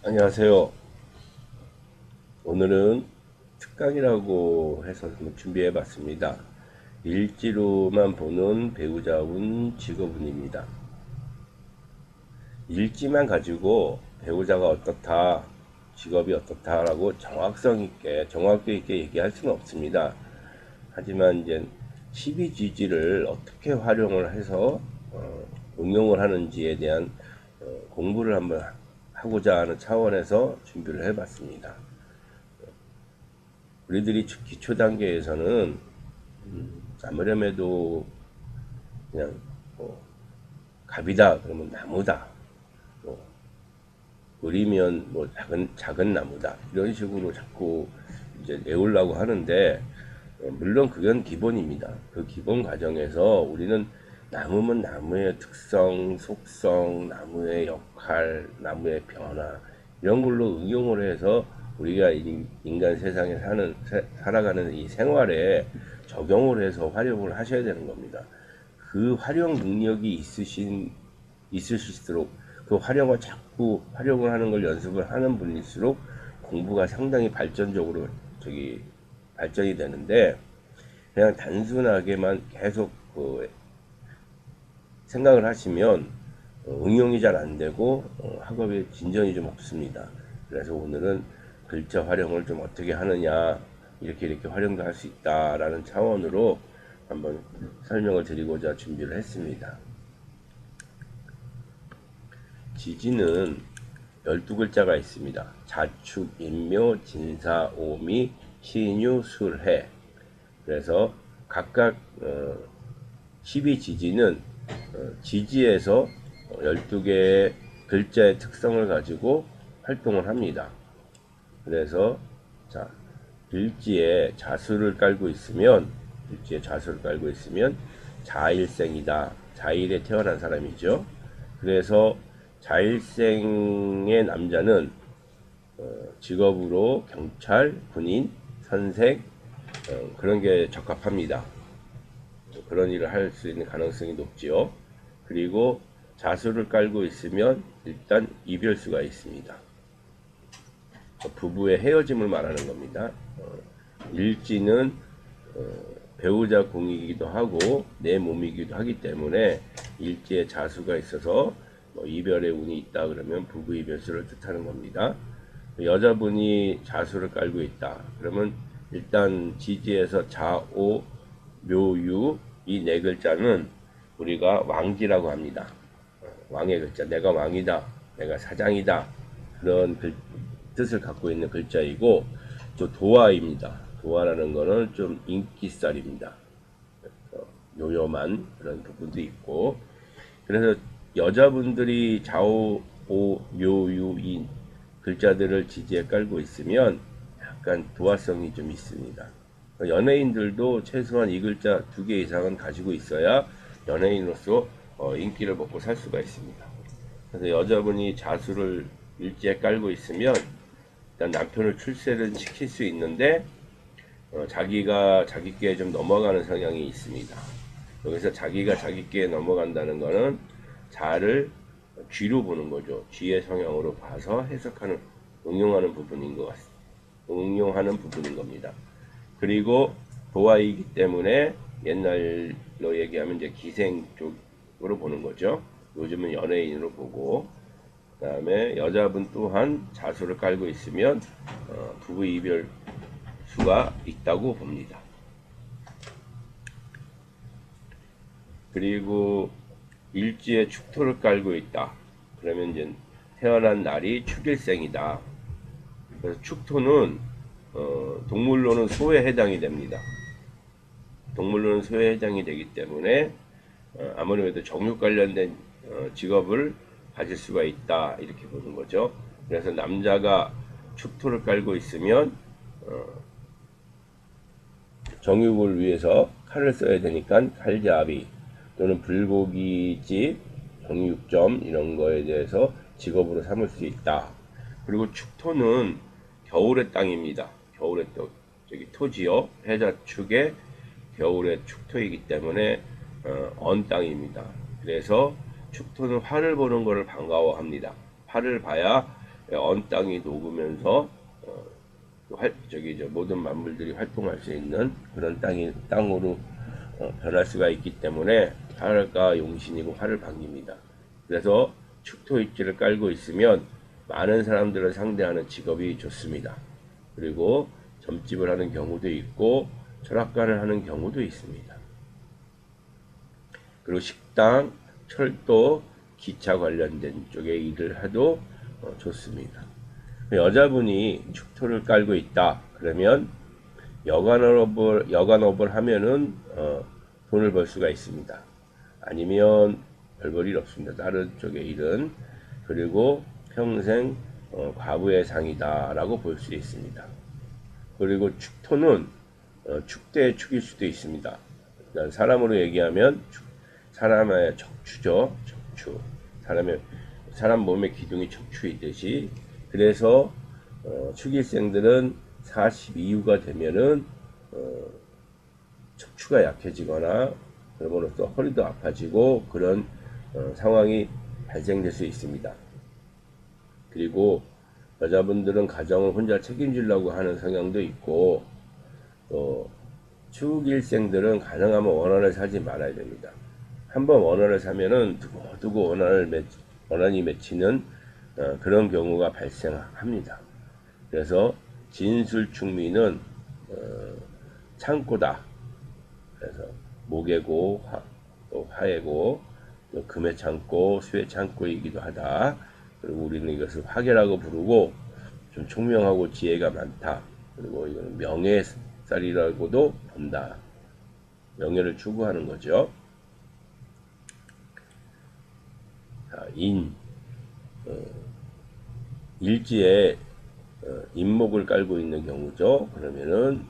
안녕하세요. 오늘은 특강이라고 해서 한번 준비해 봤습니다. 일지로만 보는 배우자운 직업운입니다. 일지만 가지고 배우자가 어떻다, 직업이 어떻다라고 정확도 있게 얘기할 수는 없습니다. 하지만 이제 12지지를 어떻게 활용을 해서 응용을 하는지에 대한 공부를 한번 하고자 하는 차원에서 준비를 해 봤습니다. 우리들이 기초 단계에서는 아무렴에도 그냥 뭐 갑이다 그러면 나무다, 뭐 을이면 뭐 작은 나무다 이런 식으로 자꾸 이제 내우려고 하는데, 물론 그건 기본입니다. 그 기본 과정에서 우리는 나무면 나무의 특성, 속성, 나무의 역할, 나무의 변화 이런 걸로 응용을 해서 우리가 인간 세상에 살아가는 이 생활에 적용을 해서 활용을 하셔야 되는 겁니다. 그 활용 능력이 있으실수록, 그 활용을 자꾸 활용을 하는 걸 연습을 하는 분일수록 공부가 상당히 발전적으로 발전이 되는데, 그냥 단순하게만 계속 생각을 하시면 응용이 잘 안 되고 학업에 진전이 좀 없습니다. 그래서 오늘은 글자 활용을 좀 어떻게 하느냐, 이렇게 활용도 할 수 있다라는 차원으로 한번 설명을 드리고자 준비를 했습니다. 지지는 12글자가 있습니다. 자축, 인묘, 진사, 오미, 신유, 술해. 그래서 각각 12지지는 지지에서 12개의 글자의 특성을 가지고 활동을 합니다. 그래서 자, 일지에 자수를 깔고 있으면 자일생이다. 자일에 태어난 사람이죠. 그래서 자일생의 남자는 직업으로 경찰, 군인, 선생, 그런 게 적합합니다. 그런 일을 할 수 있는 가능성이 높지요. 그리고 자수를 깔고 있으면 일단 이별수가 있습니다. 부부의 헤어짐을 말하는 겁니다. 일지는 배우자 공이기도 하고 내 몸이기도 하기 때문에 일지에 자수가 있어서 이별의 운이 있다 그러면 부부 이별수를 뜻하는 겁니다. 여자분이 자수를 깔고 있다 그러면 일단 지지에서 자오, 묘유 이 네 글자는 우리가 왕지라고 합니다. 왕의 글자, 내가 왕이다, 내가 사장이다, 그런 뜻을 갖고 있는 글자이고, 또 도화입니다. 도화라는 거는 좀 인기살입니다. 요염한 그런 부분도 있고, 그래서 여자분들이 좌오, 오, 묘, 유, 인 글자들을 지지에 깔고 있으면 약간 도화성이 좀 있습니다. 연예인들도 최소한 이 글자 2개 이상은 가지고 있어야 연예인으로서 인기를 먹고 살 수가 있습니다. 그래서 여자분이 자수를 일지에 깔고 있으면 일단 남편을 출세를 시킬 수 있는데, 자기가 자기께 좀 넘어가는 성향이 있습니다. 여기서 자기가 자기께 넘어간다는 거는 자를 쥐로 보는 거죠. 쥐의 성향으로 봐서 해석하는, 응용하는 부분인 것 같습니다. 응용하는 부분인 겁니다. 그리고 도화이기 때문에 옛날로 얘기하면 이제 기생 쪽으로 보는 거죠. 요즘은 연예인으로 보고, 그 다음에 여자분 또한 자수를 깔고 있으면 부부 이별 수가 있다고 봅니다. 그리고 일지에 축토를 깔고 있다. 그러면 이제 태어난 날이 축일생이다. 그래서 축토는 동물로는 소에 해당이 됩니다. 동물로는 소에 해당이 되기 때문에 아무래도 정육 관련된 직업을 가질 수가 있다 이렇게 보는 거죠. 그래서 남자가 축토를 깔고 있으면 정육을 위해서 칼을 써야 되니까 칼잡이 또는 불고기집, 정육점 이런 거에 대해서 직업으로 삼을 수 있다. 그리고 축토는 겨울의 땅입니다. 겨울의 토지요. 해자축의 겨울의 축토이기 때문에 언 땅입니다. 그래서 축토는 활을 보는 것을 반가워합니다. 활을 봐야 언 땅이 녹으면서 모든 만물들이 활동할 수 있는 그런 땅으로 변할 수가 있기 때문에 화가 용신이고 화를 반깁니다. 그래서 축토일지를 깔고 있으면 많은 사람들을 상대하는 직업이 좋습니다. 그리고 점집을 하는 경우도 있고 철학가를 하는 경우도 있습니다. 그리고 식당, 철도, 기차 관련된 쪽에 일을 해도 좋습니다. 여자분이 축토를 깔고 있다. 그러면 여간업을 하면은 돈을 벌 수가 있습니다. 아니면 별 볼 일 없습니다. 다른 쪽의 일은. 그리고 평생 과부의 상이다라고 볼 수 있습니다. 그리고 축토는 축대의 축일 수도 있습니다. 사람으로 얘기하면 사람의 척추죠. 척추. 사람 몸의 기둥이 척추이듯이. 그래서 축일생들은 40 이후가 되면은 척추가 약해지거나 그럼으로써 허리도 아파지고 그런 상황이 발생될 수 있습니다. 그리고 여자분들은 가정을 혼자 책임지려고 하는 성향도 있고 또 축일생들은 가능하면 원한을 사지 말아야 됩니다. 한번 원한을 사면은 두고 원한이 맺히는 그런 경우가 발생합니다. 그래서 진술축미는 창고다. 그래서 목에고 또 화에고 또 금의 창고, 수의 창고이기도 하다. 그리고 우리는 이것을 화계라고 부르고 좀 총명하고 지혜가 많다. 그리고 이거는 명예살이라고도 본다. 명예를 추구하는 거죠. 자, 일지에 인목을 깔고 있는 경우죠. 그러면은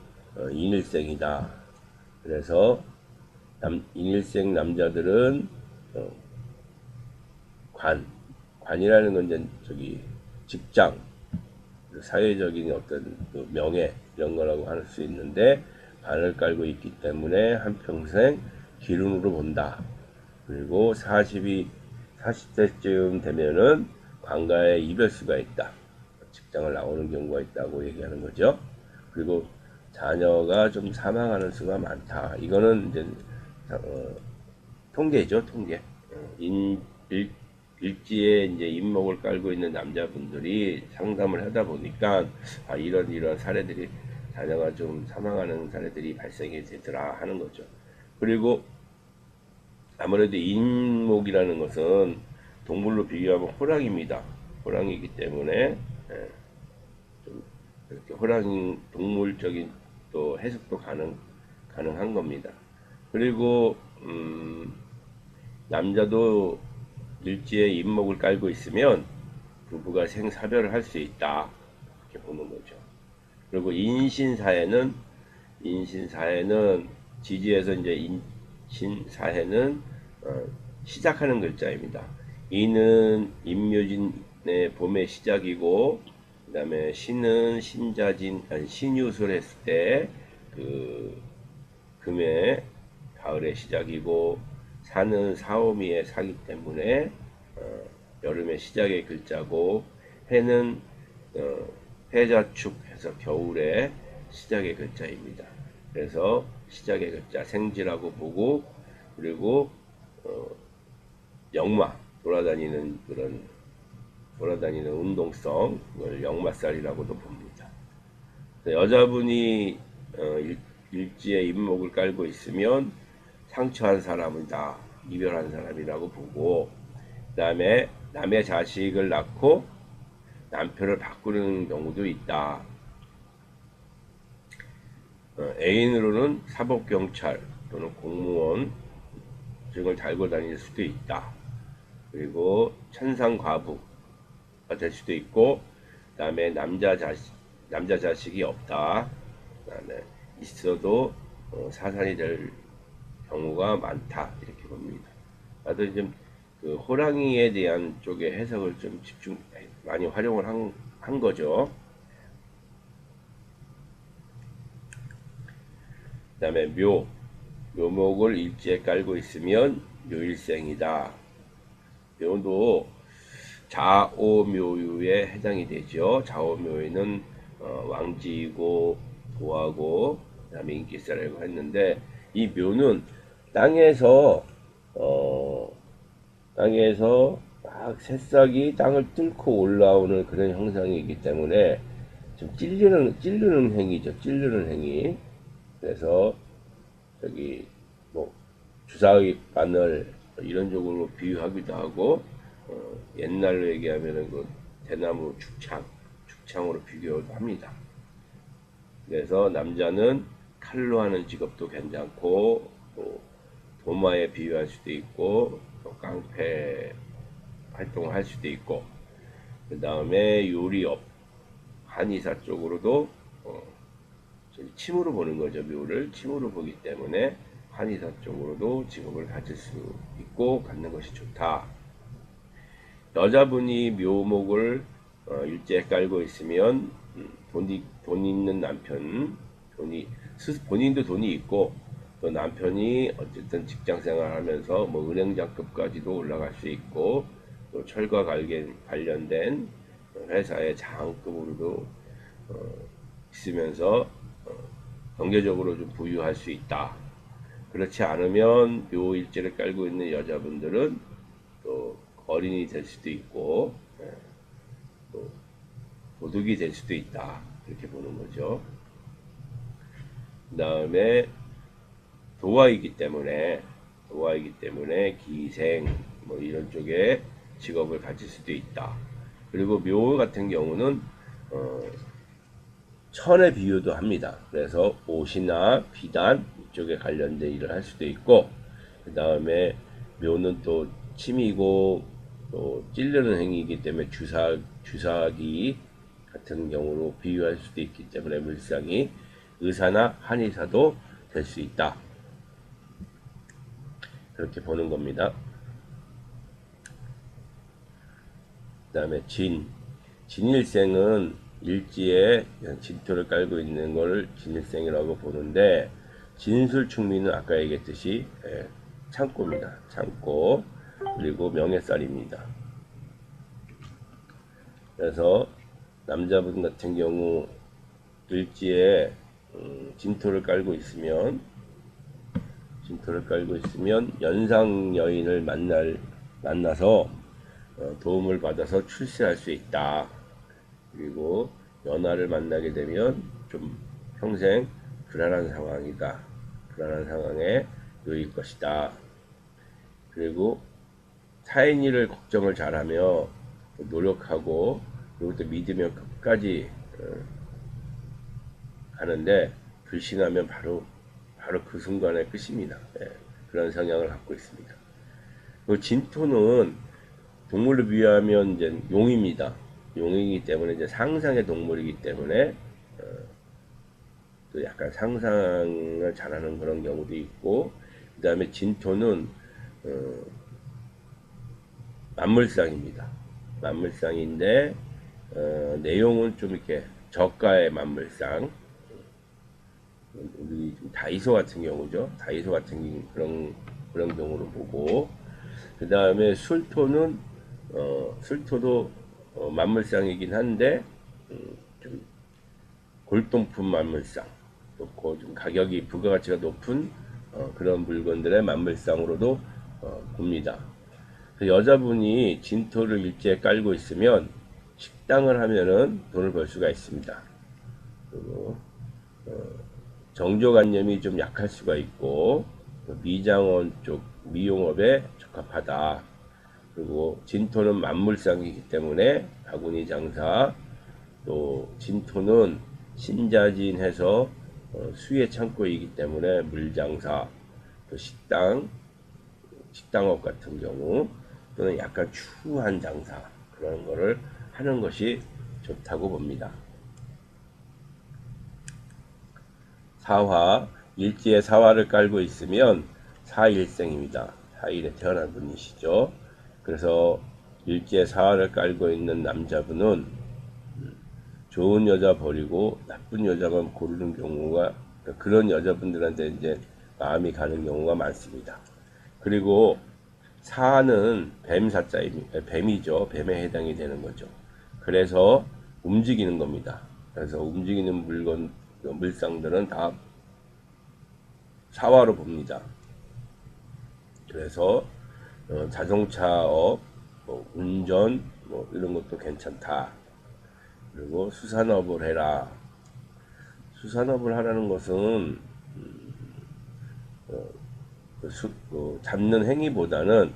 인일생이다. 그래서 인일생 남자들은 관이라는 건 이제 직장, 사회적인 어떤 명예 이런 거라고 할 수 있는데 관을 깔고 있기 때문에 한평생 기운으로 본다. 그리고 40대쯤 되면은 관과의 이별수가 있다. 직장을 나오는 경우가 있다고 얘기하는 거죠. 그리고 자녀가 좀 사망하는 수가 많다. 이거는 이제 통계죠, 통계. 일지에 이제 인목을 깔고 있는 남자분들이 상담을 하다 보니까 이런 사례들이 자녀가 좀 사망하는 사례들이 발생이 되더라 하는 거죠. 그리고 아무래도 인목이라는 것은 동물로 비교하면 호랑입니다. 호랑이기 때문에 좀 이렇게 호랑이 동물적인 또 해석도 가능한 겁니다. 그리고 남자도 일지에 인목을 깔고 있으면 부부가 생사별을 할 수 있다 이렇게 보는 거죠. 그리고 인신사해는 지지에서 이제 인신사해는 시작하는 글자입니다. 이는 임묘진의 봄의 시작이고 그 다음에 신은 신유술 했을 때 그 금의 가을의 시작이고 사는 사오미의 사기 때문에 여름의 시작의 글자고 해는 해자축 해서 겨울의 시작의 글자입니다. 그래서 시작의 글자 생지라고 보고 그리고 역마 돌아다니는 운동성 그걸 역마살이라고도 봅니다. 여자분이 일지에 인목을 깔고 있으면 상처한 사람이다, 이별한 사람이라고 보고 그 다음에 남의 자식을 낳고 남편을 바꾸는 경우도 있다. 애인으로는 사법경찰 또는 공무원 등을 달고 다닐 수도 있다. 그리고 천상과부가 될 수도 있고 그 다음에 남자 자식이 없다. 그 다음에 있어도 사산이 될 경우가 많다 이렇게 봅니다. 나도 좀 그 호랑이에 대한 쪽의 해석을 좀 많이 활용을 한 거죠. 그 다음에 묘목을 일지에 깔고 있으면 묘일생이다. 묘도 좌오묘유에 해당이 되죠. 좌오묘유는 왕지이고 도하고 그다음에 인기살이라고 했는데 이 묘는 땅에서 어, 땅에서 막 새싹이 땅을 뚫고 올라오는 그런 형상이기 때문에 좀 찌르는 행위죠. 찌르는 행위. 그래서 저기 뭐 주사위 바늘 이런 쪽으로 비유하기도 하고 옛날로 얘기하면은 그 대나무 축창으로 비교도 합니다. 그래서 남자는 칼로 하는 직업도 괜찮고 또 도마에 비유할 수도 있고 또 깡패 활동을 할 수도 있고 그 다음에 요리업 한의사 쪽으로도 침으로 보는 거죠. 묘를 침으로 보기 때문에 한의사 쪽으로도 직업을 가질 수 있고 갖는 것이 좋다. 여자분이 묘목을 일제에 깔고 있으면 돈 있는 남편, 본인도 돈이 있고 또 남편이 어쨌든 직장 생활하면서 뭐 은행장급까지도 올라갈 수 있고 또 철과 관련된 회사의 장급으로도 있으면서 경제적으로 좀 부유할 수 있다. 그렇지 않으면 묘일지를 깔고 있는 여자분들은 또 어린이 될 수도 있고 또 도둑이 될 수도 있다. 이렇게 보는 거죠. 그 다음에 도화이기 때문에 기생 뭐 이런 쪽에 직업을 가질 수도 있다. 그리고 묘 같은 경우는 천의 비유도 합니다. 그래서 옷이나 비단 이쪽에 관련된 일을 할 수도 있고 그 다음에 묘는 또 침이고 또 찌르는 행위이기 때문에 주사기 같은 경우로 비유할 수도 있기 때문에 물상이 의사나 한의사도 될 수 있다. 그렇게 보는 겁니다. 그 다음에 진일생은 일지에 진토를 깔고 있는 것을 진일생이라고 보는데 진술충미는 아까 얘기했듯이 창고입니다. 창고 그리고 명예살입니다. 그래서 남자분 같은 경우 일지에 진토를 깔고 있으면 연상 여인을 만나서 도움을 받아서 출세할 수 있다. 그리고 연하를 만나게 되면 좀 평생 불안한 상황에 놓일 것이다. 그리고 타인 일을 걱정을 잘하며 노력하고 그리고 또 믿으면 끝까지 가는데 불신하면 바로 그 순간에 끝입니다. 그런 성향을 갖고 있습니다. 그 진토는 동물로 비유하면 이제 용입니다. 용이기 때문에 이제 상상의 동물이기 때문에 또 약간 상상을 잘하는 그런 경우도 있고 그 다음에 진토는 만물상입니다. 만물상인데 내용은 좀 이렇게 저가의 만물상 우리 다이소 같은 경우죠. 다이소 같은 그런 경우로 보고 그 다음에 술토도 만물상이긴 한데 좀 골동품 만물상 또 좀 가격이 부가가치가 높은 그런 물건들의 만물상으로도 봅니다. 여자분이 진토를 일제에 깔고 있으면 식당을 하면은 돈을 벌 수가 있습니다. 그리고 정조관념이 좀 약할 수가 있고 미장원 쪽 미용업에 적합하다. 그리고 진토는 만물상이기 때문에 바구니 장사 또 진토는 신자진해서 수의 창고이기 때문에 물장사 또 식당업 같은 경우 또는 약간 추한 장사 그런 거를 하는 것이 좋다고 봅니다. 사화 일지에 사화를 깔고 있으면 사일생입니다. 사일에 태어난 분이시죠. 그래서 일지에 사화를 깔고 있는 남자분은 좋은 여자 버리고 나쁜 여자만 고르는 경우가 그런 여자분들한테 이제 마음이 가는 경우가 많습니다. 그리고 사는 뱀이죠. 뱀에 해당이 되는 거죠. 그래서 움직이는 겁니다. 그래서 움직이는 물상들은 다 사화로 봅니다. 그래서 자동차업, 운전 이런 것도 괜찮다. 그리고 수산업을 해라. 수산업을 하라는 것은 잡는 행위보다는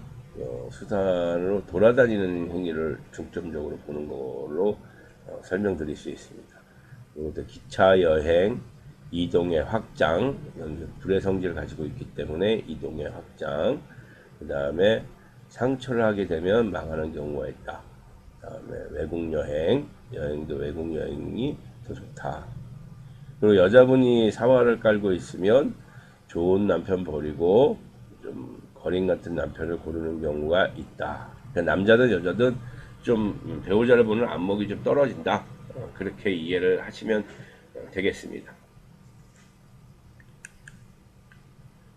수산으로 돌아다니는 행위를 중점적으로 보는 걸로 설명드릴 수 있습니다. 그리고 또 기차 여행, 이동의 확장, 불의 성질을 가지고 있기 때문에 이동의 확장, 그 다음에 상처를 하게 되면 망하는 경우가 있다. 그 다음에 외국 여행도 외국 여행이 더 좋다. 그리고 여자분이 사활을 깔고 있으면 좋은 남편 버리고 좀 거린 같은 남편을 고르는 경우가 있다. 그러니까 남자든 여자든 좀 배우자를 보는 안목이 좀 떨어진다. 그렇게 이해를 하시면 되겠습니다.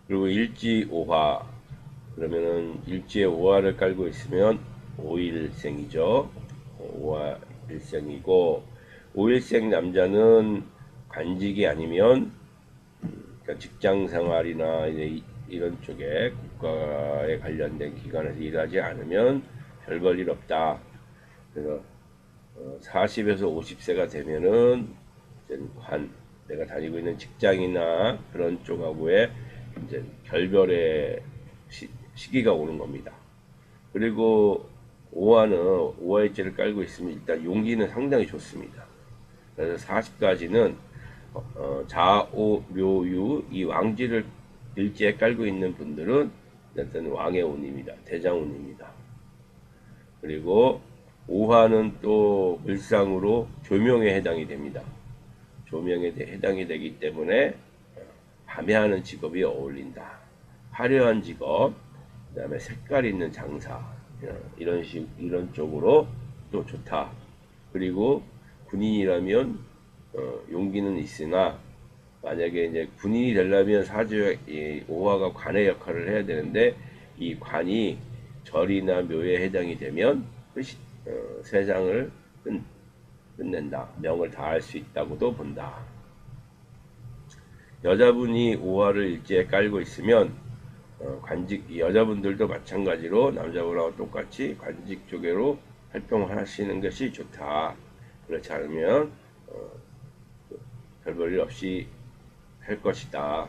그리고 일지오화, 그러면은 일지에 오화를 깔고 있으면 오일생이죠. 오화일생이고, 오일생 남자는 관직이 아니면 그러니까 직장 생활이나 이런 쪽에 국가에 관련된 기관에서 일하지 않으면 별 볼 일 없다. 그래서 40에서 50세가 되면은 내가 다니고 있는 직장이나 그런 쪽하고의 이제 결별의 시기가 오는 겁니다. 그리고 오화일지를 깔고 있으면 일단 용기는 상당히 좋습니다. 그래서 40까지는 자오묘유 이 왕지를 일지에 깔고 있는 분들은 일단 왕의 운입니다. 대장운입니다. 그리고 오화는 또 을상으로 조명에 해당이 됩니다. 조명에 해당이 되기 때문에 밤에 하는 직업이 어울린다. 화려한 직업, 그 다음에 색깔 있는 장사, 이런 쪽으로 또 좋다. 그리고 군인이라면 용기는 있으나 만약에 이제 군인이 되려면 사주에 오화가 관의 역할을 해야 되는데 이 관이 절이나 묘에 해당이 되면 세상을 끝낸다. 명을 다할 수 있다고도 본다. 여자분이 오화를 일지에 깔고 있으면 관직 여자분들도 마찬가지로 남자분하고 똑같이 관직 쪽으로 활동하시는 것이 좋다. 그렇지 않으면 별 볼 일 없이 할 것이다.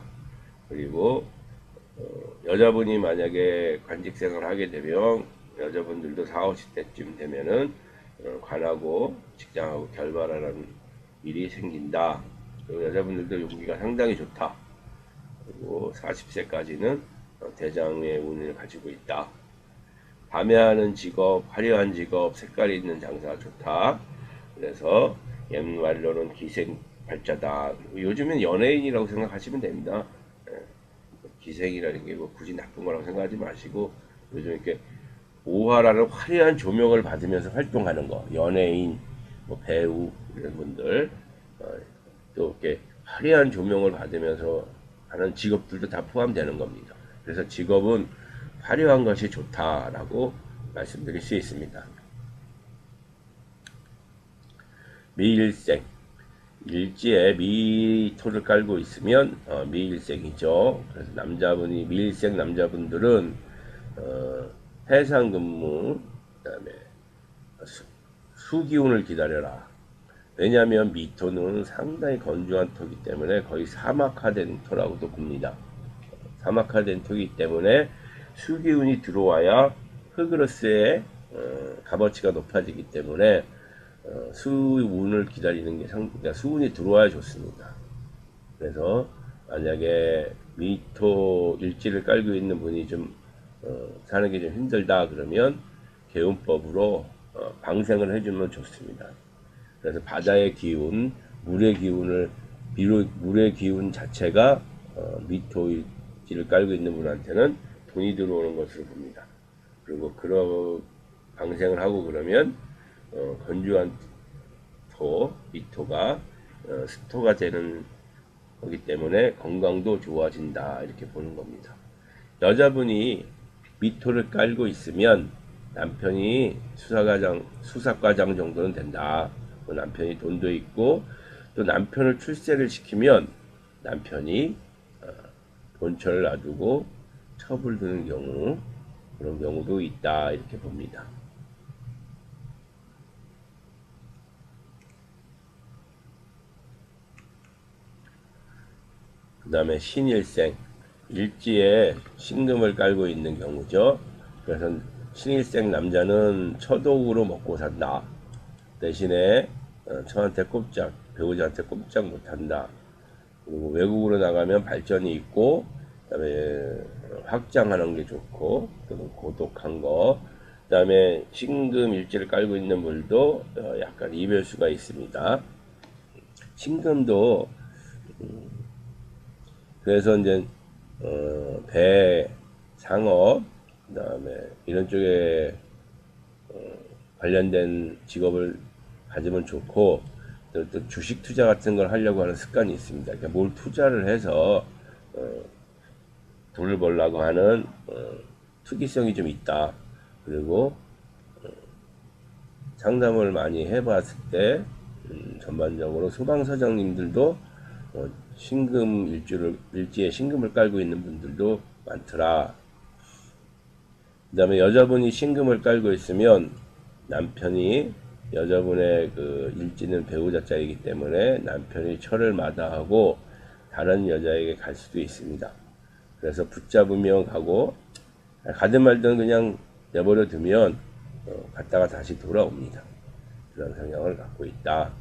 그리고 여자분이 만약에 관직 생활을 하게 되면 여자분들도 40, 50대쯤 되면은 관하고 직장하고 결발하는 일이 생긴다. 그리고 여자분들도 용기가 상당히 좋다. 그리고 40세까지는 대장의 운을 가지고 있다. 밤에 하는 직업, 화려한 직업, 색깔이 있는 장사 좋다. 그래서 옛말로는 기생발자다. 요즘엔 연예인이라고 생각하시면 됩니다. 기생이라는 게 뭐 굳이 나쁜 거라고 생각하지 마시고 요즘 이렇게 오화라는 화려한 조명을 받으면서 활동하는 거, 연예인, 뭐 배우 이런 분들 또 이렇게 화려한 조명을 받으면서 하는 직업들도 다 포함되는 겁니다. 그래서 직업은 화려한 것이 좋다라고 말씀드릴 수 있습니다. 미일생, 일지에 미토를 깔고 있으면 미일생이죠. 그래서 미일생 남자분들은 해상 근무, 그다음에 수기운을 기다려라. 왜냐하면 미토는 상당히 건조한 토기 때문에 거의 사막화된 토라고도 봅니다. 사막화된 토기 때문에 수기운이 들어와야 흑으로스의 값어치가 높아지기 때문에 수운을 기다리는 게 그러니까 수운이 들어와야 좋습니다. 그래서 만약에 미토 일지를 깔고 있는 분이 좀 사는 게 좀 힘들다 그러면 개운법으로 방생을 해주면 좋습니다. 그래서 바다의 기운, 물의 기운 자체가 미토일지를 깔고 있는 분한테는 돈이 들어오는 것으로 봅니다. 그리고 그런 방생을 하고 그러면 건조한 미토가 스토가 되는 거기 때문에 건강도 좋아진다 이렇게 보는 겁니다. 여자분이 미토를 깔고 있으면 남편이 수사과장 정도는 된다. 남편이 돈도 있고 또 남편을 출세를 시키면 남편이 본처를 놔두고 처불드는 경우, 그런 경우도 있다, 이렇게 봅니다. 그 다음에 신일생, 일지에 신금을 깔고 있는 경우죠. 그래서 신일생 남자는 처독으로 먹고 산다. 대신에 처한테 꼼짝, 배우자한테 꼼짝 못한다. 그리고 외국으로 나가면 발전이 있고, 그다음에 확장하는 게 좋고, 또는 고독한 거, 그다음에 신금 일지를 깔고 있는 물도 약간 이별수가 있습니다. 신금도 그래서 이제 배, 상업, 그다음에 이런 쪽에 관련된 직업을 가지면 좋고, 또 주식 투자 같은 걸 하려고 하는 습관이 있습니다. 그러니까 뭘 투자를 해서 돈을 벌려고 하는 투기성이 좀 있다. 그리고 상담을 많이 해봤을 때 전반적으로 소방서장님들도 신금 일지에 신금을 깔고 있는 분들도 많더라. 그 다음에 여자분이 신금을 깔고 있으면 남편이, 여자분의 그 일지는 배우자 짝이기 때문에 남편이 철을 마다하고 다른 여자에게 갈 수도 있습니다. 그래서 붙잡으면 가고, 가든 말든 그냥 내버려 두면 갔다가 다시 돌아옵니다. 그런 성향을 갖고 있다.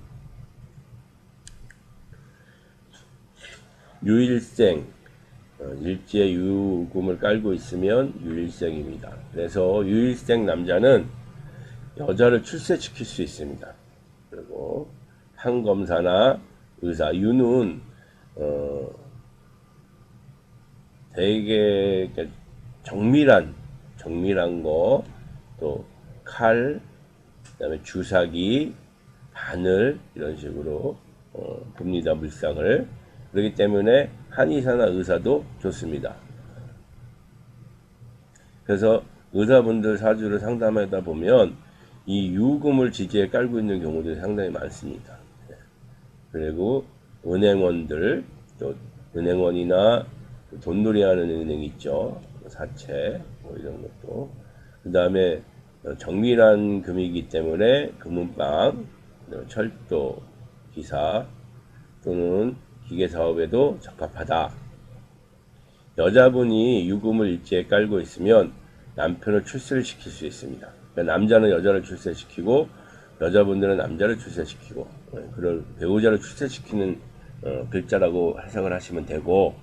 유일생, 일지에 유금을 깔고 있으면 유일생입니다. 그래서 유일생 남자는 여자를 출세시킬 수 있습니다. 그리고 판검사나 의사, 유는 되게 정밀한 거, 또 칼, 그다음에 주사기, 바늘 이런 식으로 봅니다, 물상을. 그렇기 때문에 한의사나 의사도 좋습니다. 그래서 의사분들 사주를 상담하다 보면 이 유금을 지지에 깔고 있는 경우들이 상당히 많습니다. 그리고 은행원들, 또 은행원이나 돈놀이 하는 은행 있죠. 사채, 뭐 이런 것도. 그 다음에 정밀한 금이기 때문에 금은방, 철도, 기사 또는 기계 사업에도 적합하다. 여자분이 유금을 일지에 깔고 있으면 남편을 출세를 시킬 수 있습니다. 그러니까 남자는 여자를 출세시키고 여자분들은 남자를 출세시키고, 그걸 배우자를 출세시키는 글자라고 해석을 하시면 되고,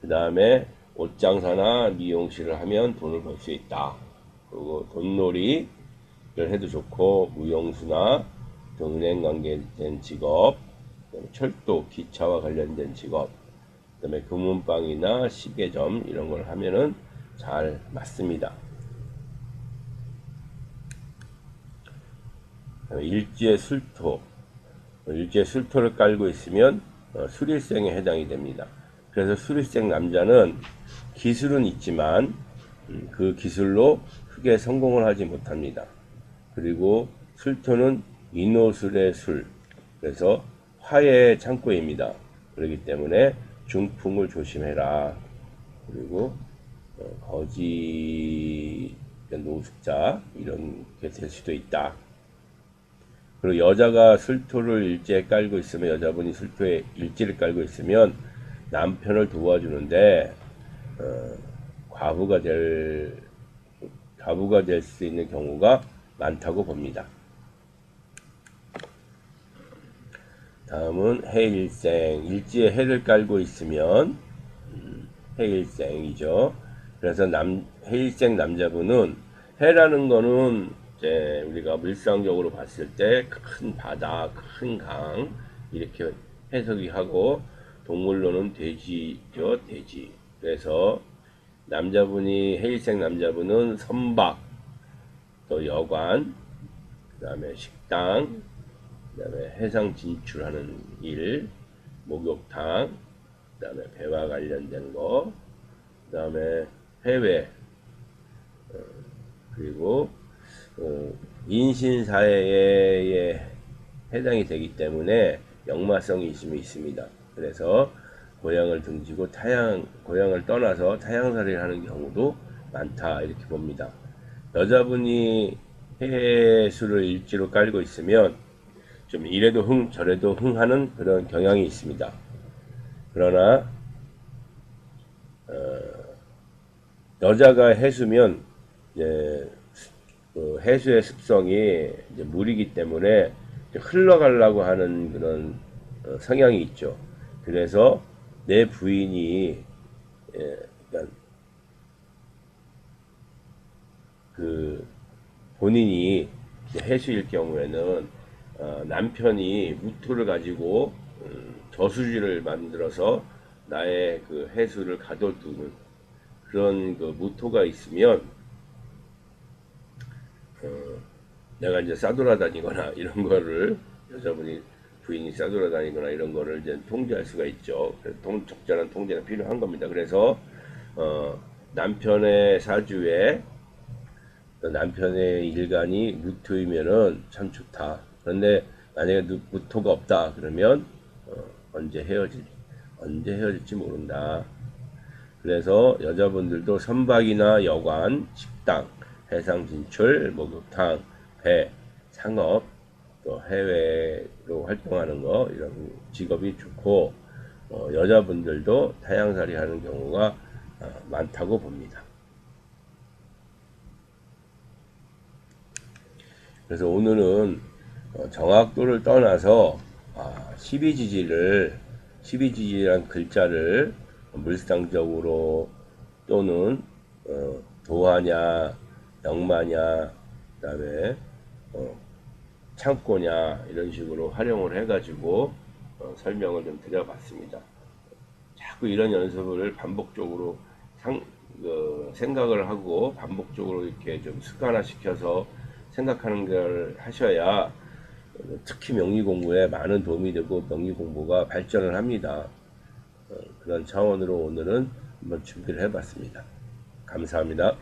그 다음에 옷장사나 미용실을 하면 돈을 벌 수 있다. 그리고 돈놀이를 해도 좋고, 무용수나 은행 관계된 직업, 철도, 기차와 관련된 직업, 그다음에 금은방이나 시계점 이런 걸 하면은 잘 맞습니다. 일지의 술토, 일지의 술토를 깔고 있으면 수일생에 해당이 됩니다. 그래서 수일생 남자는 기술은 있지만 그 기술로 크게 성공을 하지 못합니다. 그리고 술토는 인호술의 술, 그래서 화해의 창고입니다. 그렇기 때문에 중풍을 조심해라. 그리고 거지, 노숙자 이런 게 될 수도 있다. 그리고 여자가 술토를 일지에 깔고 있으면, 여자분이 술토에 일지를 깔고 있으면 남편을 도와주는데 과부가 될 수 있는 경우가 많다고 봅니다. 다음은 해일생, 일지에 해를 깔고 있으면 해일생이죠. 그래서 해일생 남자분은, 해라는 거는 이제 우리가 일상적으로 봤을 때 큰 바다, 큰 강 이렇게 해석이 하고, 동물로는 돼지죠, 돼지. 그래서 해일생 남자분은 선박, 또 여관, 그 다음에 식당, 그 다음에 해상 진출하는 일, 목욕탕, 그 다음에 배와 관련된 거, 그 다음에 해외, 그리고 인신사회에 해당이 되기 때문에 역마성이 있습니다. 그래서 고향을 등지고 고향을 떠나서 타향살이를 하는 경우도 많다 이렇게 봅니다. 여자분이 해수를 일지로 깔고 있으면 좀 이래도 흥 저래도 흥 하는 그런 경향이 있습니다. 그러나 여자가 해수면 이제 그 해수의 습성이 이제 물이기 때문에 흘러가려고 하는 그런 성향이 있죠. 그래서 내 부인이 그러니까 그 본인이 해수일 경우에는 남편이 무토를 가지고 저수지를 만들어서 나의 그 해수를 가둬두는 그런 그 무토가 있으면 내가 이제 싸돌아다니거나 이런 거를 여자분이 부인이 싸돌아다니거나 이런 거를 이제 통제할 수가 있죠. 그래서 적절한 통제가 필요한 겁니다. 그래서 남편의 사주에 남편의 일간이 무토이면은 참 좋다. 그런데 만약에 무토가 없다 그러면 언제 헤어질지 모른다. 그래서 여자분들도 선박이나 여관, 식당, 해상 진출, 목욕탕, 배, 상업, 또 해외로 활동하는 거 이런 직업이 좋고 여자분들도 타향살이 하는 경우가 많다고 봅니다. 그래서 오늘은 정확도를 떠나서 12지지란 글자를 물상적으로 또는 도화냐, 역마냐, 그다음에 창고냐 이런 식으로 활용을 해가지고 설명을 좀 드려봤습니다. 자꾸 이런 연습을 반복적으로 생각을 하고 반복적으로 이렇게 좀 습관화시켜서 생각하는 걸 하셔야 특히 명리 공부에 많은 도움이 되고 명리 공부가 발전을 합니다. 그런 차원으로 오늘은 한번 준비를 해봤습니다. 감사합니다.